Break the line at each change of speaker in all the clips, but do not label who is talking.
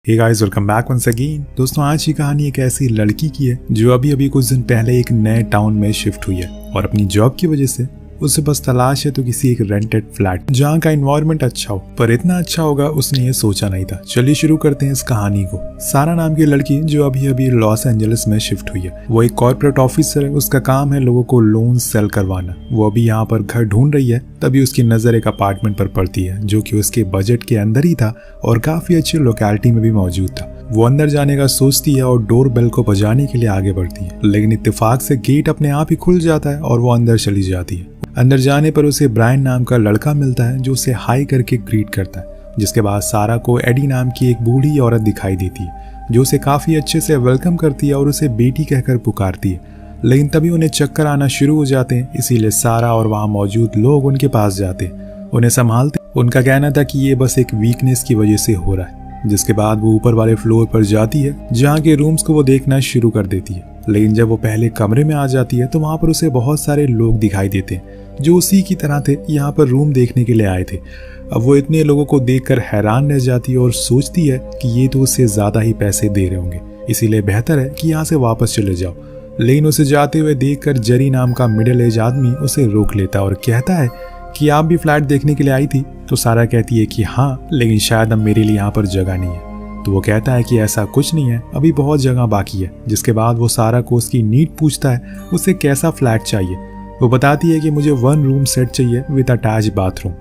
हे guys, welcome back once again. दोस्तों, आज की कहानी एक ऐसी लड़की की है जो अभी अभी कुछ दिन पहले एक नए टाउन में शिफ्ट हुई है और अपनी जॉब की वजह से उसे बस तलाश है तो किसी एक रेंटेड फ्लैट जहाँ का एनवायरनमेंट अच्छा हो, पर इतना अच्छा होगा उसने ये सोचा नहीं था। चलिए शुरू करते हैं इस कहानी को। सारा नाम की लड़की जो अभी अभी लॉस एंजलिस में शिफ्ट हुई है, वो एक कॉर्पोरेट ऑफिसर है। उसका काम है लोगों को लोन सेल करवाना। वो अभी यहाँ पर घर ढूंढ रही है, तभी उसकी नजर एक अपार्टमेंट पर पड़ती है जो कि उसके बजट के अंदर ही था और काफी अच्छी लोकेलिटी में भी मौजूद था। वो अंदर जाने का सोचती है और डोर बेल को बजाने के लिए आगे बढ़ती है, लेकिन इत्तेफाक से गेट अपने आप ही खुल जाता है और वो अंदर चली जाती है। अंदर जाने पर उसे ब्रायन नाम का लड़का मिलता है जो उसे हाई करके ग्रीट करता है। जिसके बाद सारा को एडी नाम की एक बूढ़ी औरत दिखाई देती है जो उसे काफी अच्छे से वेलकम करती है और उसे बेटी कहकर पुकारती है। लेकिन तभी उन्हें चक्कर आना शुरू हो जाते हैं, इसीलिए सारा और वहाँ मौजूद लोग उनके पास जाते हैं, उन्हें संभालते। उनका कहना था कि ये बस एक वीकनेस की वजह से हो रहा है। जिसके बाद वो ऊपर वाले फ्लोर पर जाती है जहाँ के रूम्स को वो देखना शुरू कर देती है। लेकिन जब वो पहले कमरे में आ जाती है तो वहाँ पर उसे बहुत सारे लोग दिखाई देते हैं जो उसी की तरह थे, यहाँ पर रूम देखने के लिए आए थे। अब वो इतने लोगों को देखकर हैरान रह जाती है और सोचती है कि ये तो उससे ज्यादा ही पैसे दे रहे होंगे, इसीलिए बेहतर है कि यहाँ से वापस चले जाओ। लेकिन उसे जाते हुए देखकर जेरी नाम का मिडिल एज आदमी उसे रोक लेता है और कहता है कि आप भी फ्लैट देखने के लिए आई थी। तो सारा कहती है कि हाँ, लेकिन शायद अब मेरे लिए यहाँ पर जगह नहीं है। तो वो कहता है कि ऐसा कुछ नहीं है, अभी बहुत जगह बाकी है। जिसके बाद वो सारा को उसकी नीड पूछता है, उसे कैसा फ्लैट चाहिए। वो बताती है कि मुझे 1 रूम सेट चाहिए विद अटैच बाथरूम।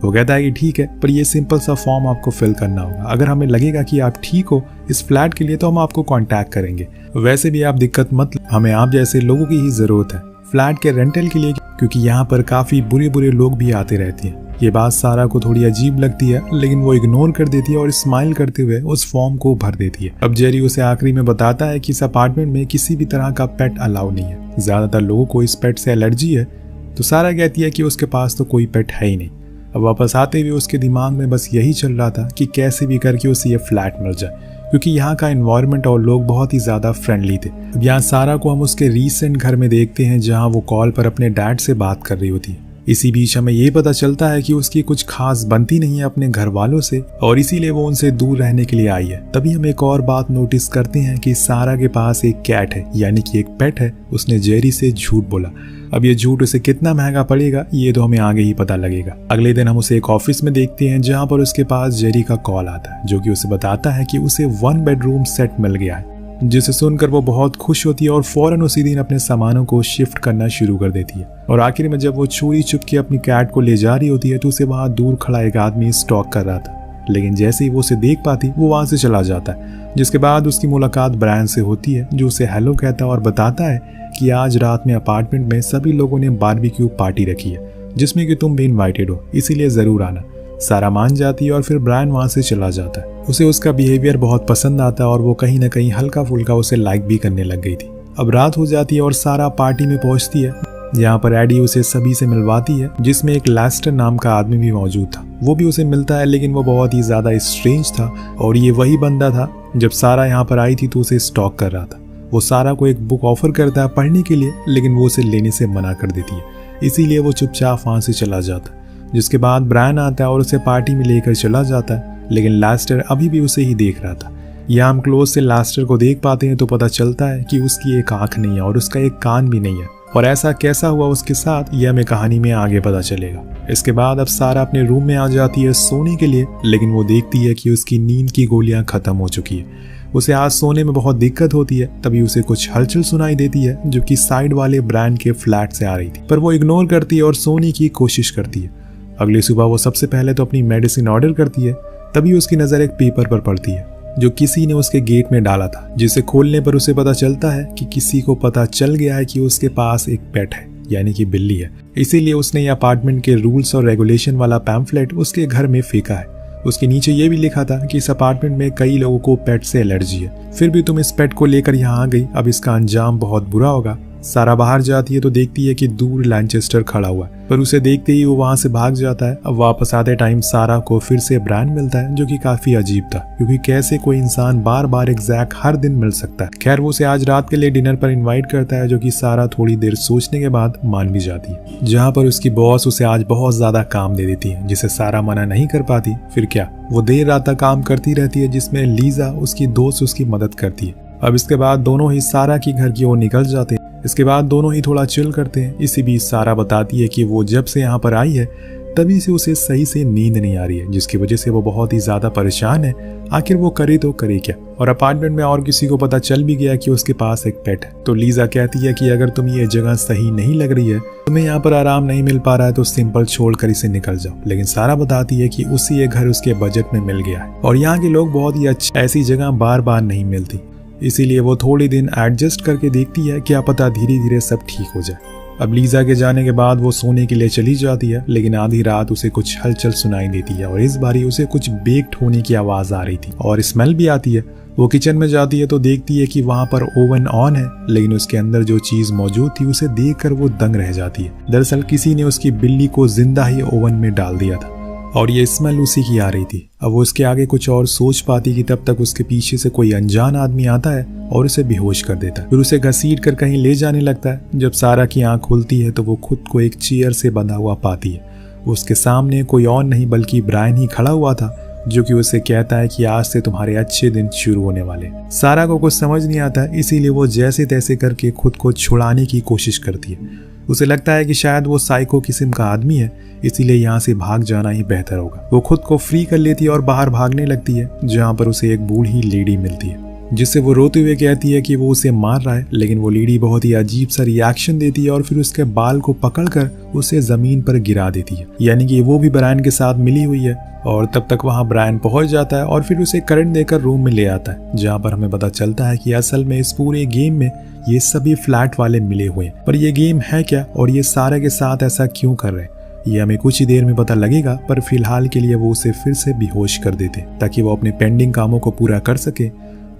वो कहता है कि ठीक है, पर ये सिंपल सा फॉर्म आपको फिल करना होगा। अगर हमें लगेगा कि आप ठीक हो इस फ्लैट के लिए तो हम आपको कांटेक्ट करेंगे। वैसे भी आप दिक्कत मत, हमें आप जैसे लोगों की ही जरूरत है फ्लैट के रेंटल के लिए, क्योंकि यहाँ पर काफी बुरे बुरे लोग भी आते रहते हैं। ये बात सारा को थोड़ी अजीब लगती है, लेकिन वो इग्नोर कर देती है और स्माइल करते हुए उस फॉर्म को भर देती है। अब जेरी उसे आखिरी में बताता है कि इस अपार्टमेंट में किसी भी तरह का पेट अलाउ नहीं है, ज्यादातर लोगों को इस पेट से एलर्जी है। तो सारा कहती है कि उसके पास तो कोई पेट है ही नहीं। अब वापस आते हुए उसके दिमाग में बस यही चल रहा था कि कैसे भी करके उसे ये फ्लैट मिल जाए, क्योंकि यहाँ का एनवायरनमेंट और लोग बहुत ही ज्यादा फ्रेंडली थे। अब यहाँ सारा को हम उसके रीसेंट घर में देखते हैं जहाँ वो कॉल पर अपने डैड से बात कर रही होती है। इसी बीच हमें ये पता चलता है कि उसकी कुछ खास बनती नहीं है अपने घर वालों से और इसीलिए वो उनसे दूर रहने के लिए आई है। तभी हम एक और बात नोटिस करते हैं कि सारा के पास एक कैट है, यानी कि एक पेट है। उसने जेरी से झूठ बोला। अब ये झूठ उसे कितना महंगा पड़ेगा ये तो हमें आगे ही पता लगेगा। अगले दिन हम उसे एक ऑफिस में देखते हैं जहाँ पर उसके पास जेरी का कॉल आता है जो कि उसे बताता है कि उसे 1 बेडरूम सेट मिल गया है, जिसे सुनकर वो बहुत खुश होती है और फौरन उसी दिन अपने सामानों को शिफ्ट करना शुरू कर देती है। और आखिर में जब वो चोरी छुप के अपनी कैट को ले जा रही होती है तो उसे वहां दूर खड़ा एक आदमी स्टॉक कर रहा था, लेकिन जैसे ही वो उसे देख पाती वो वहां से चला जाता है। जिसके बाद उसकी मुलाकात ब्रायन से होती है जो उसे हेलो कहता है और बताता है कि आज रात में अपार्टमेंट में सभी लोगों ने बारबेक्यू पार्टी रखी है जिसमें कि तुम भी इन्वाइटेड हो, इसीलिए जरूर आना। सारा मान जाती है और फिर ब्रायन वहां से चला जाता है। उसे उसका बिहेवियर बहुत पसंद आता है और वो कहीं ना कहीं हल्का फुल्का उसे लाइक भी करने लग गई थी। अब रात हो जाती है और सारा पार्टी में पहुंचती है जहाँ पर एडी उसे सभी से मिलवाती है, जिसमें एक लेस्टर नाम का आदमी भी मौजूद था। वो भी उसे मिलता है, लेकिन वो बहुत ही ज्यादा स्ट्रेंज था और ये वही बंदा था जब सारा यहाँ पर आई थी तो उसे स्टॉक कर रहा था। वो सारा को एक बुक ऑफर करता है पढ़ने के लिए, लेकिन वो उसे लेने से मना कर देती है, इसीलिए वो चुपचाप वहां से चला जाता है। जिसके बाद ब्रायन आता है और उसे पार्टी में लेकर चला जाता है, लेकिन लेस्टर अभी भी उसे ही देख रहा था। यहाँ हम क्लोज से लेस्टर को देख पाते हैं तो पता चलता है कि उसकी एक आंख नहीं है और उसका एक कान भी नहीं है, और ऐसा कैसा हुआ उसके साथ यह हमें कहानी में आगे पता चलेगा। इसके बाद अब सारा अपने रूम में आ जाती है सोने के लिए, लेकिन वो देखती है कि उसकी नींद की गोलियां खत्म हो चुकी है। उसे आज सोने में बहुत दिक्कत होती है। तभी उसे कुछ हलचल सुनाई देती है जो कि साइड वाले ब्रांड के फ्लैट से आ रही थी, पर वो इग्नोर करती है और सोने की कोशिश करती है। अगली सुबह वो सबसे पहले तो अपनी मेडिसिन ऑर्डर करती है। तभी उसकी नजर एक पेपर पर पड़ती है जो किसी ने उसके गेट में डाला था, जिसे खोलने पर उसे पता चलता है कि किसी को पता चल गया है कि उसके पास एक पेट है, यानी कि बिल्ली है। इसीलिए उसने ये अपार्टमेंट के रूल्स और रेगुलेशन वाला पैम्फलेट उसके घर में फेंका है। उसके नीचे ये भी लिखा था कि इस अपार्टमेंट में कई लोगों को पेट से एलर्जी है, फिर भी तुम इस पेट को लेकर यहाँ आ गई, अब इसका अंजाम बहुत बुरा होगा। सारा बाहर जाती है तो देखती है कि दूर लैनचेस्टर खड़ा हुआ है, पर उसे देखते ही वो वहां से भाग जाता है। अब वापस आते टाइम सारा को फिर से ब्रायन मिलता है, जो कि काफी अजीब था, क्योंकि कैसे कोई इंसान बार बार एग्जैक्ट हर दिन मिल सकता है। खैर वो उसे आज रात के लिए डिनर पर इन्वाइट करता है, जो कि सारा थोड़ी देर सोचने के बाद मान भी जाती है, जहाँ पर उसकी बॉस उसे आज बहुत ज्यादा काम दे देती है, जिसे सारा मना नहीं कर पाती। फिर क्या, वो देर रात तक काम करती रहती है, जिसमें लीजा उसकी दोस्त उसकी मदद करती है। अब इसके बाद दोनों ही सारा की घर की ओर निकल जाते हैं। इसके बाद दोनों ही थोड़ा चिल करते हैं। इसी बीच सारा बताती है कि वो जब से यहाँ पर आई है तभी से उसे सही से नींद नहीं आ रही है, जिसकी वजह से वो बहुत ही ज्यादा परेशान है। आखिर वो करे तो करे क्या। और अपार्टमेंट में और किसी को पता चल भी गया कि उसके पास एक पेट है। तो लीजा कहती है कि अगर तुम्हें ये जगह सही नहीं लग रही है, तुम्हें यहाँ पर आराम नहीं मिल पा रहा है, तो सिंपल छोड़कर इसे निकल जाओ। लेकिन सारा बताती है कि उसे ये घर उसके बजट में मिल गया है और यहाँ के लोग बहुत ही अच्छे, ऐसी जगह बार बार नहीं मिलती, इसीलिए वो थोड़ी दिन एडजस्ट करके देखती है, क्या पता धीरे धीरे सब ठीक हो जाए। अब लीजा के जाने के बाद वो सोने के लिए चली जाती है, लेकिन आधी रात उसे कुछ हलचल सुनाई देती है और इस बारी उसे कुछ बेक्ड होने की आवाज आ रही थी और स्मेल भी आती है। वो किचन में जाती है तो देखती है कि वहां पर ओवन ऑन है, लेकिन उसके अंदर जो चीज मौजूद थी उसे देखकर वो दंग रह जाती है। दरअसल किसी ने उसकी बिल्ली को जिंदा ही ओवन में डाल दिया था और ये स्मेल उसी की आ रही थी। अब वो उसके आगे कुछ और सोच पाती कि तब तक उसके पीछे से कोई अनजान आदमी आता है और उसे बेहोश कर देता है, फिर उसे घसीट कर कहीं ले जाने लगता है। जब सारा की आंख खुलती है तो वो खुद को एक चेयर से बंधा हुआ पाती है। उसके सामने कोई और नहीं बल्कि ब्रायन ही खड़ा हुआ था, जो कि उसे कहता है कि आज से तुम्हारे अच्छे दिन शुरू होने वाले। सारा को कुछ समझ नहीं आता, इसीलिए वो जैसे तैसे करके खुद को छुड़ाने की कोशिश करती है। उसे लगता है कि शायद वो साइको किस्म का आदमी है, इसीलिए यहाँ से भाग जाना ही बेहतर होगा। वो खुद को फ्री कर लेती है और बाहर भागने लगती है, जहाँ पर उसे एक बूढ़ी लेडी मिलती है, जिससे वो रोते हुए कहती है कि वो उसे मार रहा है। लेकिन वो लेडी बहुत ही अजीब सा रिएक्शन देती है और फिर उसके बाल को पकड़कर उसे जमीन पर गिरा देती है, यानी कि वो भी ब्रायन के साथ मिली हुई है। और तब तक वहां ब्रायन पहुंच जाता है और फिर उसे करंट देकर रूम में ले आता है, जहां पर हमें पता चलता है कि असल में इस पूरे गेम में ये सभी फ्लैट वाले मिले हुए हैं। पर ये गेम है क्या और ये सारा के साथ ऐसा क्यों कर रहे हैं, ये हमें कुछ ही देर में पता लगेगा। पर फिलहाल के लिए वो उसे फिर से बेहोश कर देते ताकि वो अपने पेंडिंग कामों को पूरा कर सके।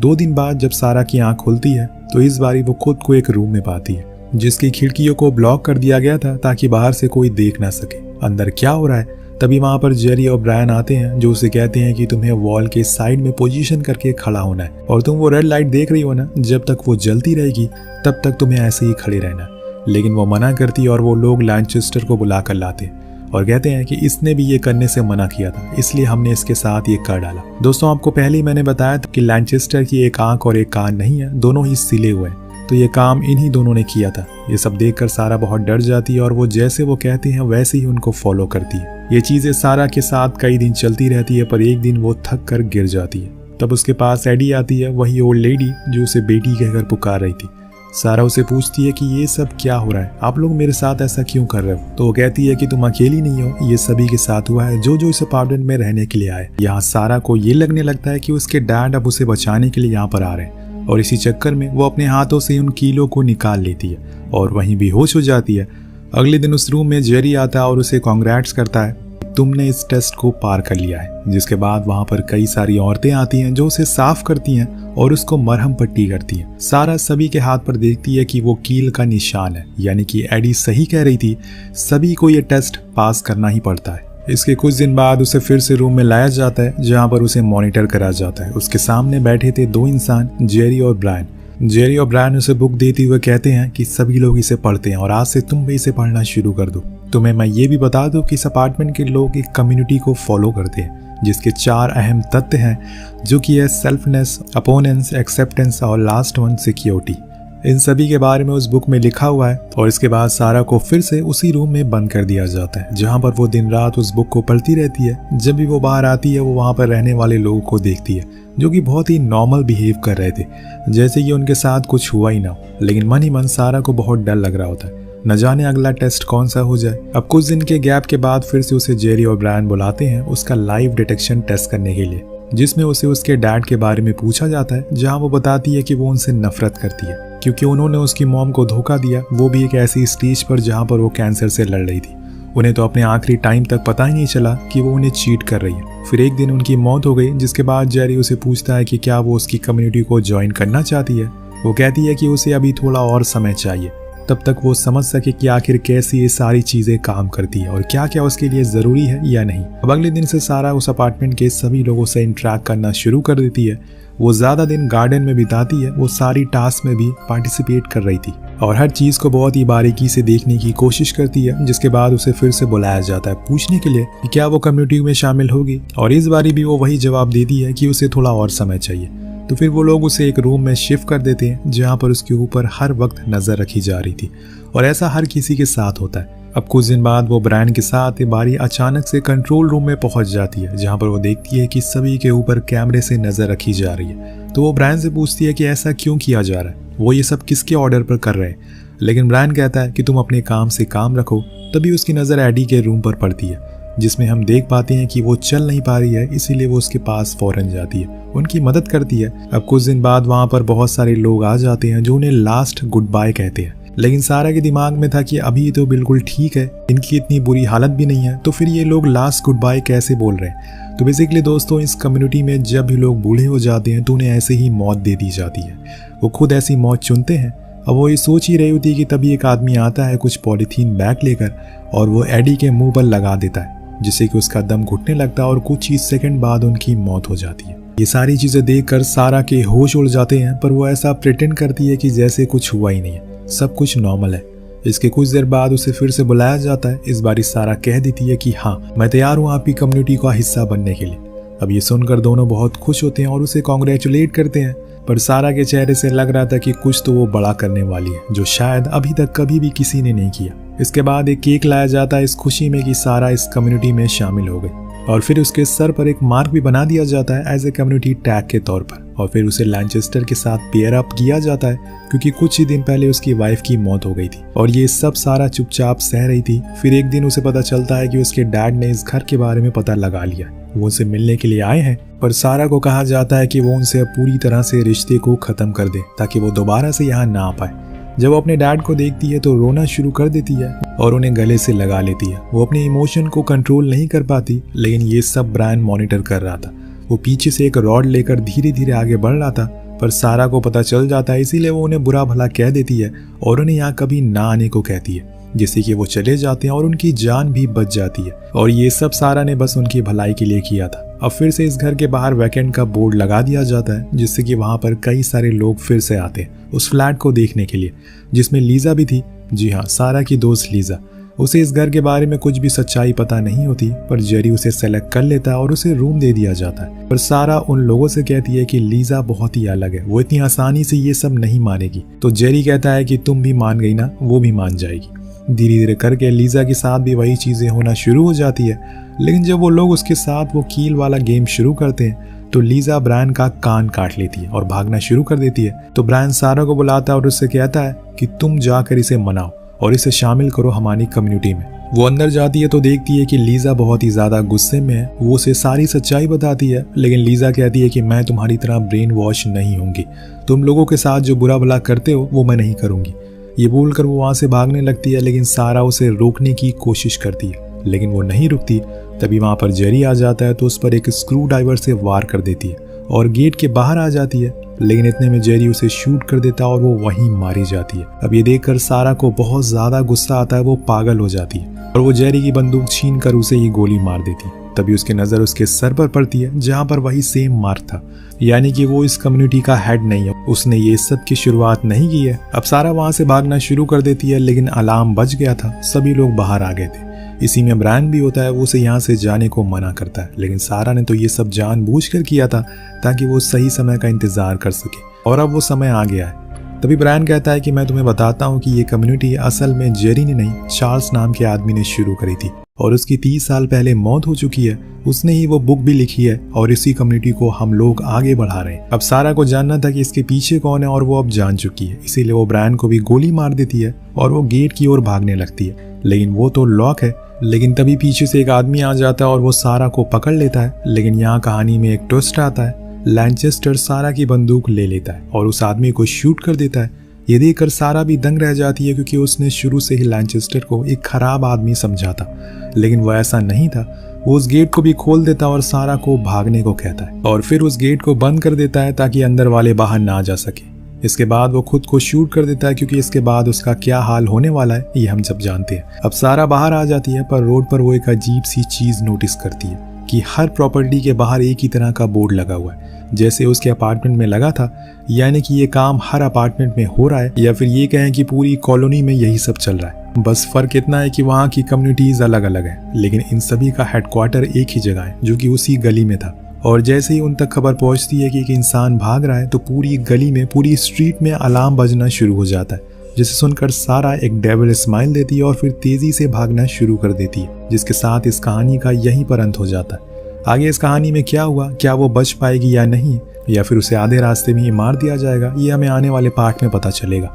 2 दिन बाद जब सारा की आंख खुलती है तो इस बारी वो खुद को एक रूम में पाती है, जिसकी खिड़कियों को ब्लॉक कर दिया गया था ताकि बाहर से कोई देख ना सके अंदर क्या हो रहा है। तभी वहां पर जेरी और ब्रायन आते हैं, जो उसे कहते हैं कि तुम्हें वॉल के साइड में पोजीशन करके खड़ा होना है और तुम वो रेड लाइट देख रही हो ना, जब तक वो जलती रहेगी तब तक तुम्हें ऐसे ही खड़े रहना। लेकिन वो मना करती और वो लोग लैनचेस्टर को बुला कर लाते और कहते हैं कि इसने भी ये करने से मना किया था, इसलिए हमने इसके साथ ये कर डाला। दोस्तों आपको पहले ही मैंने बताया था कि लैनचेस्टर की एक आंख और एक कान नहीं है, दोनों ही सिले हुए हैं, तो ये काम इन्हीं दोनों ने किया था। ये सब देखकर सारा बहुत डर जाती है और वो जैसे वो कहते हैं वैसे ही उनको फॉलो करती है। ये चीजें सारा के साथ कई दिन चलती रहती है, पर एक दिन वो थक कर गिर जाती है। तब उसके पास एडी आती है, वही ओल्ड लेडी जो उसे बेटी कहकर पुकार रही थी। सारा उसे पूछती है कि ये सब क्या हो रहा है, आप लोग मेरे साथ ऐसा क्यों कर रहे हो। तो वो कहती है कि तुम अकेली नहीं हो, ये सभी के साथ हुआ है जो इस अपार्टमेंट में रहने के लिए आए। यहाँ सारा को ये लगने लगता है कि उसके डैड अब उसे बचाने के लिए यहाँ पर आ रहे हैं और इसी चक्कर में वो अपने हाथों से उन कीलों को निकाल लेती है और वहीं बेहोश हो जाती है। अगले दिन उस रूम में जेरी आता है और उसे कांग्रेट्स करता है, तुमने इस टेस्ट को पार कर लिया है। जिसके बाद वहां पर कई सारी औरतें आती हैं जो उसे साफ करती हैं और उसको मरहम पट्टी करती हैं। सारा सभी के हाथ पर देखती है कि वो कील का निशान है, यानी कि एडी सही कह रही थी, सभी को ये टेस्ट पास करना ही पड़ता है। इसके कुछ दिन बाद उसे फिर से रूम में लाया जाता है, जहां पर उसे मॉनिटर करा जाता है। उसके सामने बैठे थे 2 इंसान, जेरी और ब्रायन। जेरी और ब्रायन उसे बुक देते हुए कहते हैं कि सभी लोग इसे पढ़ते हैं और आज से तुम भी इसे पढ़ना शुरू कर दो। तुम्हें मैं ये भी बता दूं कि इस अपार्टमेंट के लोग एक कम्युनिटी को फॉलो करते हैं, जिसके 4 अहम तत्व हैं, जो कि है सेल्फनेस, अपोनेंस, एक्सेप्टेंस और लास्ट वन सिक्योरिटी। इन सभी के बारे में उस बुक में लिखा हुआ है। और इसके बाद सारा को फिर से उसी रूम में बंद कर दिया जाता है, जहां पर वो दिन रात उस बुक को पढ़ती रहती है। जब भी वो बाहर आती है वो वहां पर रहने वाले लोगों को देखती है, जो कि बहुत ही नॉर्मल बिहेव कर रहे थे, जैसे कि उनके साथ कुछ हुआ ही ना हो। लेकिन मन ही मन सारा को बहुत डर लग रहा होता है, न जाने अगला टेस्ट कौन सा हो जाए। अब कुछ दिन के गैप के बाद फिर से उसे जेरी और ब्रायन बुलाते हैं उसका लाइव डिटेक्शन टेस्ट करने के लिए, जिसमें उसे उसके डैड के बारे में पूछा जाता है, जहां वो बताती है कि वो उनसे नफरत करती है क्योंकि उन्होंने उसकी मॉम को धोखा दिया, वो भी एक ऐसी स्टेज पर जहां पर वो कैंसर से लड़ रही थी। उन्हें तो अपने आखिरी टाइम तक पता ही नहीं चला कि वो उन्हें चीट कर रही है। फिर एक दिन उनकी मौत हो गई, जिसके बाद जेरी उसे पूछता है कि क्या वो उसकी कम्युनिटी को ज्वाइन करना चाहती है। वो कहती है कि उसे अभी थोड़ा और समय चाहिए तब तक वो समझ सके कि आखिर कैसी ये सारी चीजें काम करती है और क्या क्या उसके लिए जरूरी है या नहीं। अब अगले दिन से सारा उस अपार्टमेंट के सभी लोगों से इंटरेक्ट करना शुरू कर देती है। वो ज्यादा दिन गार्डन में बिताती है, वो सारी टास्क में भी पार्टिसिपेट कर रही थी और हर चीज को बहुत ही बारीकी से देखने की कोशिश करती है। जिसके बाद उसे फिर से बुलाया जाता है पूछने के लिए कि क्या वो कम्युनिटी में शामिल होगी, और इस बारी भी वो वही जवाब देती है कि उसे थोड़ा और समय चाहिए। तो फिर वो लोग उसे एक रूम में शिफ्ट कर देते हैं जहाँ पर उसके ऊपर हर वक्त नजर रखी जा रही थी, और ऐसा हर किसी के साथ होता है। अब कुछ दिन बाद वो ब्रायन के साथ ये बारी अचानक से कंट्रोल रूम में पहुंच जाती है, जहां पर वो देखती है कि सभी के ऊपर कैमरे से नजर रखी जा रही है। तो वो ब्रायन से पूछती है कि ऐसा क्यों किया जा रहा है, वो ये सब किसके ऑर्डर पर कर रहे हैं। लेकिन ब्रायन कहता है कि तुम अपने काम से काम रखो। तभी उसकी नजर एडी के रूम पर पड़ती है, जिसमें हम देख पाते हैं कि वो चल नहीं पा रही है, इसीलिए वो उसके पास फौरन जाती है, उनकी मदद करती है। अब कुछ दिन बाद वहां पर बहुत सारे लोग आ जाते हैं जो उन्हें लास्ट गुड बाय कहते हैं। लेकिन सारा के दिमाग में था कि अभी तो बिल्कुल ठीक है, इनकी इतनी बुरी हालत भी नहीं है, तो फिर ये लोग लास्ट गुड बाय कैसे बोल रहे हैं। तो बेसिकली दोस्तों, इस कम्युनिटी में जब भी लोग बूढ़े हो जाते हैं तो उन्हें ऐसे ही मौत दे दी जाती है। वो खुद ऐसी मौत चुनते हैं। अब वो ये सोच ही रही होती है कि तभी एक आदमी आता है कुछ पॉलीथीन बैग लेकर, और वो एडी के मुंह पर लगा देता है, जिससे कि उसका दम घुटने लगता है और कुछ ही सेकंड बाद उनकी मौत हो जाती है। ये सारी चीजें देखकर सारा के होश उड़ जाते हैं, पर वो ऐसा प्रिटेंड करती है कि जैसे कुछ हुआ ही नहीं है, सब कुछ नॉर्मल है। इसके कुछ देर बाद उसे फिर से बुलाया जाता है। इस बार सारा कह देती है कि हाँ, मैं तैयार हूँ आपकी कम्युनिटी का हिस्सा बनने के लिए। अब ये सुनकर दोनों बहुत खुश होते हैं और उसे कॉन्ग्रेचुलेट करते हैं, पर सारा के चेहरे से लग रहा था कि कुछ तो वो बड़ा करने वाली है, जो शायद अभी तक कभी भी किसी ने नहीं किया। इसके बाद एक केक लाया जाता है इस खुशी में कि सारा इस कम्युनिटी में शामिल हो गई, और फिर उसके सर पर एक मार्क भी बना दिया जाता है एज ए कम्युनिटी टैग के तौर पर। और फिर उसे लैनचेस्टर के साथ पेयर अप किया जाता है, क्योंकि कुछ ही दिन पहले उसकी वाइफ की मौत हो गई थी, और ये सब सारा चुपचाप सह रही थी। फिर एक दिन उसे पता चलता है कि उसके डैड ने इस घर के बारे में पता लगा लिया, वो उसे मिलने के लिए आए हैं। पर सारा को कहा जाता है कि वो उनसे अब पूरी तरह से रिश्ते को खत्म कर दे, ताकि वो दोबारा से यहाँ ना आ पाए। जब वो अपने डैड को देखती है तो रोना शुरू कर देती है और उन्हें गले से लगा लेती है। वो अपने इमोशन को कंट्रोल नहीं कर पाती, लेकिन ये सब ब्रायन मॉनिटर कर रहा था। वो पीछे से एक रॉड लेकर धीरे धीरे आगे बढ़ रहा था, पर सारा को पता चल जाता है, इसीलिए वो उन्हें बुरा भला कह देती है और उन्हें यहाँ कभी ना आने को कहती है, जिससे कि वो चले जाते हैं और उनकी जान भी बच जाती है। और ये सब सारा ने बस उनकी भलाई के लिए किया था। अब फिर से इस घर के बाहर वैकेंट का बोर्ड लगा दिया जाता है, जिससे कि वहां पर कई सारे लोग फिर से आते हैं उस फ्लैट को देखने के लिए, जिसमें लीजा भी थी। जी हाँ, सारा की दोस्त लीजा। उसे इस घर के बारे में कुछ भी सच्चाई पता नहीं होती, पर जेरी उसे सेलेक्ट कर लेता है और उसे रूम दे दिया जाता है। पर सारा उन लोगों से कहती है कि लीजा बहुत ही अलग है, वो इतनी आसानी से ये सब नहीं मानेगी। तो जेरी कहता है कि तुम भी मान गई ना, वो भी मान जाएगी। धीरे धीरे करके लीजा के साथ भी वही चीजें होना शुरू हो जाती है। लेकिन जब वो लोग उसके साथ वो कील वाला गेम शुरू करते हैं तो लीजा ब्रायन का कान काट लेती है और भागना शुरू कर देती है। तो ब्रायन सारा को बुलाता है और उससे कहता है कि तुम जाकर इसे मनाओ और इसे शामिल करो हमारी कम्युनिटी में। वो अंदर जाती है तो देखती है कि लीजा बहुत ही ज्यादा गुस्से में है। वो उसे सारी सच्चाई बताती है, लेकिन लीजा कहती है कि मैं तुम्हारी तरह ब्रेन वॉश नहीं होंगी, तुम लोगों के साथ जो बुरा भला करते हो वो मैं नहीं करूंगी। ये बोलकर वो वहां से भागने लगती है, लेकिन सारा उसे रोकने की कोशिश करती है, लेकिन वो नहीं रुकती। तभी वहां पर जेरी आ जाता है तो उस पर एक स्क्रू ड्राइवर से वार कर देती है और गेट के बाहर आ जाती है। लेकिन इतने में जेरी उसे शूट कर देता है और वो वहीं मारी जाती है। अब ये देखकर सारा को बहुत ज्यादा गुस्सा आता है, वो पागल हो जाती है और वो जेरी की बंदूक छीन कर उसे ये गोली मार देती है। तभी उसकी नजर उसके सर पर पड़ती है, जहां पर वही सेम मार्क था, यानी कि वो इस कम्युनिटी का हेड नहीं है, उसने ये सब की शुरुआत नहीं की है। अब सारा वहां से भागना शुरू कर देती है, लेकिन अलार्म बज गया था, सभी लोग बाहर आ गए थे। इसी में ब्रायन भी होता है, वो उसे यहाँ से जाने को मना करता है, लेकिन सारा ने तो ये सब जानबूझकर किया था ताकि वो सही समय का इंतजार कर सके, और अब वो समय आ गया है। तभी ब्रायन कहता है कि मैं तुम्हें बताता हूँ कि ये कम्युनिटी असल में जेरी ने नहीं, चार्ल्स नाम के आदमी ने शुरू करी थी, और उसकी 30 साल पहले मौत हो चुकी है। उसने ही वो बुक भी लिखी है और इसी कम्युनिटी को हम लोग आगे बढ़ा रहे हैं। अब सारा को जानना था कि इसके पीछे कौन है, और वो अब जान चुकी है, इसीलिए वो ब्रायन को भी गोली मार देती है और वो गेट की ओर भागने लगती है, लेकिन वो तो लॉक है। लेकिन तभी पीछे से एक आदमी आ जाता है और वो सारा को पकड़ लेता है। लेकिन यहाँ कहानी में एक ट्विस्ट आता है, लैनचेस्टर सारा की बंदूक ले लेता है और उस आदमी को शूट कर देता है। ये देखकर सारा भी दंग रह जाती है, क्योंकि उसने शुरू से ही लैनचेस्टर को एक खराब आदमी समझा था, लेकिन वह ऐसा नहीं था। वो उस गेट को भी खोल देता और सारा को भागने को कहता है, और फिर उस गेट को बंद कर देता है ताकि अंदर वाले बाहर ना जा सके। इसके बाद वो खुद को शूट कर देता है, क्योंकि इसके बाद उसका क्या हाल होने वाला है ये हम सब जानते हैं। अब सारा बाहर आ जाती है, पर रोड पर वो एक अजीब सी चीज नोटिस करती है कि हर प्रॉपर्टी के बाहर एक ही तरह का बोर्ड लगा हुआ है, जैसे उसके अपार्टमेंट में लगा था। यानी कि ये काम हर अपार्टमेंट में हो रहा है, या फिर ये कहें कि पूरी कॉलोनी में यही सब चल रहा है। बस फर्क इतना है कि वहाँ की कम्युनिटीज अलग अलग है, लेकिन इन सभी का हेडक्वार्टर एक ही जगह है, जो कि उसी गली में था। और जैसे ही उन तक खबर पहुंचती है कि एक इंसान भाग रहा है, तो पूरी गली में, पूरी स्ट्रीट में अलार्म बजना शुरू हो जाता है, जिसे सुनकर सारा एक डेविल स्माइल देती है और फिर तेजी से भागना शुरू कर देती है, जिसके साथ इस कहानी का यहीं पर अंत हो जाता है। आगे इस कहानी में क्या हुआ, क्या वो बच पाएगी या नहीं, या फिर उसे आधे रास्ते में ही मार दिया जाएगा, ये हमें आने वाले पार्ट में पता चलेगा।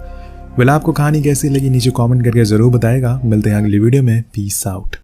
वेल, आपको कहानी कैसी लगी नीचे कमेंट करके जरूर बताएगा। मिलते हैं अगली वीडियो में। Peace out.